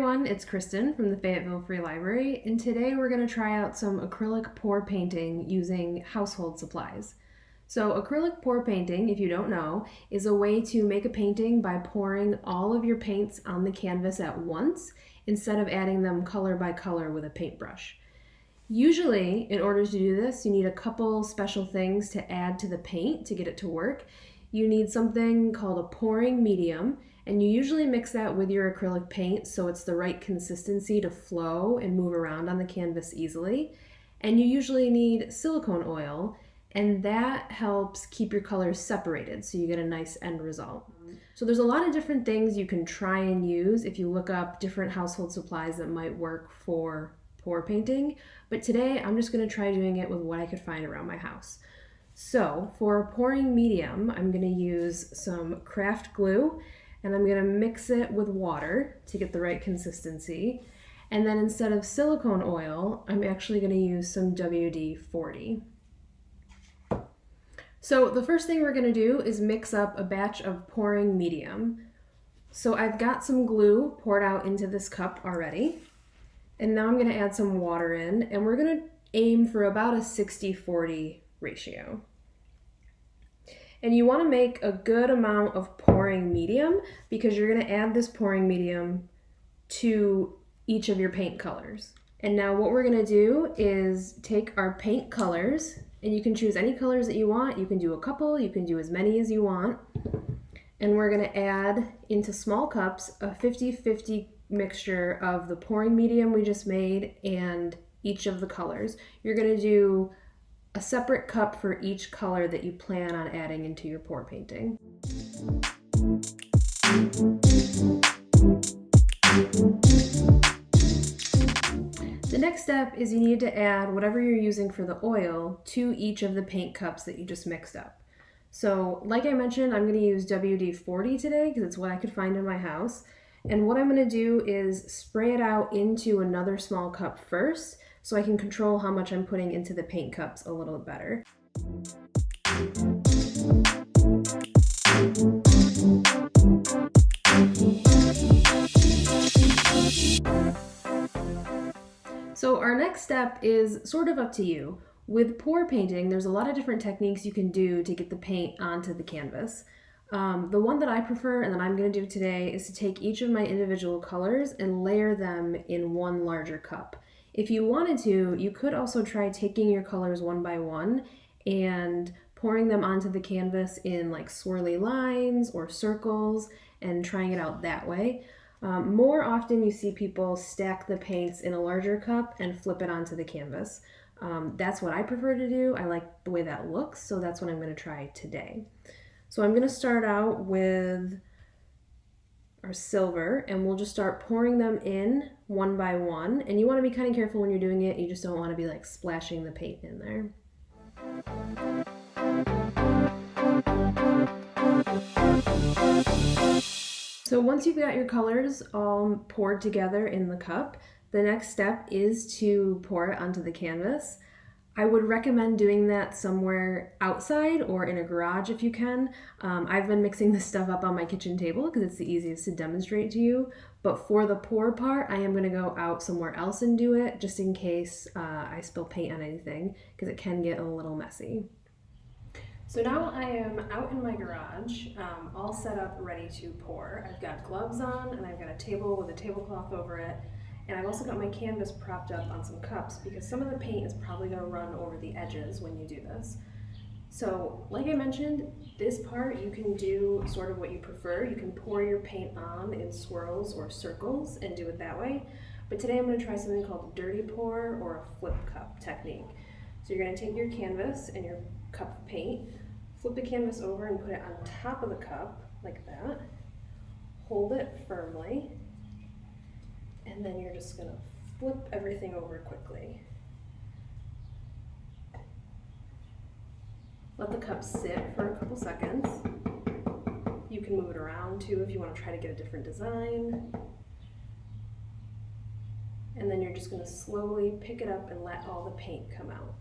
everyone, it's Kristen from the Fayetteville Free Library, and today we're going to try out some acrylic pour painting using household supplies. So acrylic pour painting, if you don't know, is a way to make a painting by pouring all of your paints on the canvas at once instead of adding them color by color with a paintbrush. Usually, in order to do this, you need a couple special things to add to the paint to get it to work. You need something called a pouring medium, and you usually mix that with your acrylic paint so it's the right consistency to flow and move around on the canvas easily. And you usually need silicone oil, and that helps keep your colors separated so you get a nice end result. So there's a lot of different things you can try and use if you look up different household supplies that might work for pour painting, but today I'm just going to try doing it with what I could find around my house. So for a pouring medium, I'm going to use some craft glue, and I'm going to mix it with water to get the right consistency. And then instead of silicone oil, I'm actually going to use some WD-40. So the first thing we're going to do is mix up a batch of pouring medium. So I've got some glue poured out into this cup already. And now I'm going to add some water in, and we're going to aim for about a 60-40 ratio. And you want to make a good amount of pouring medium because you're going to add this pouring medium to each of your paint colors. And now what we're going to do is take our paint colors, and you can choose any colors that you want. You can do a couple, you can do as many as you want. And we're going to add into small cups a 50-50 mixture of the pouring medium we just made and each of the colors. You're going to do a separate cup for each color that you plan on adding into your pour painting. The next step is you need to add whatever you're using for the oil to each of the paint cups that you just mixed up. So like I mentioned, I'm going to use WD-40 today because it's what I could find in my house. And what I'm going to do is spray it out into another small cup first so I can control how much I'm putting into the paint cups a little better. So our next step is sort of up to you. With pour painting, there's a lot of different techniques you can do to get the paint onto the canvas. The one that I prefer and that I'm going to do today is to take each of my individual colors and layer them in one larger cup. If you wanted to, you could also try taking your colors one by one and pouring them onto the canvas in like swirly lines or circles and trying it out that way. More often you see people stack the paints in a larger cup and flip it onto the canvas. That's what I prefer to do. I like the way that looks, so that's what I'm going to try today. So I'm going to start out with our silver, and we'll just start pouring them in one by one. And you want to be kind of careful when you're doing it. You just don't want to be like splashing the paint in there. So once you've got your colors all poured together in the cup, the next step is to pour it onto the canvas. I would recommend doing that somewhere outside or in a garage if you can. I've been mixing this stuff up on my kitchen table because it's the easiest to demonstrate to you. But for the pour part, I am going to go out somewhere else and do it just in case I spill paint on anything because it can get a little messy. So now I am out in my garage, all set up, ready to pour. I've got gloves on and I've got a table with a tablecloth over it. And I've also got my canvas propped up on some cups because some of the paint is probably going to run over the edges when you do this. So like I mentioned, this part you can do sort of what you prefer. You can pour your paint on in swirls or circles and do it that way. But today I'm going to try something called a dirty pour or a flip cup technique. So you're going to take your canvas and your cup of paint, flip the canvas over and put it on top of the cup like that. Hold it firmly. And then you're just going to flip everything over quickly. Let the cup sit for a couple seconds. You can move it around too if you want to try to get a different design. And then you're just going to slowly pick it up and let all the paint come out.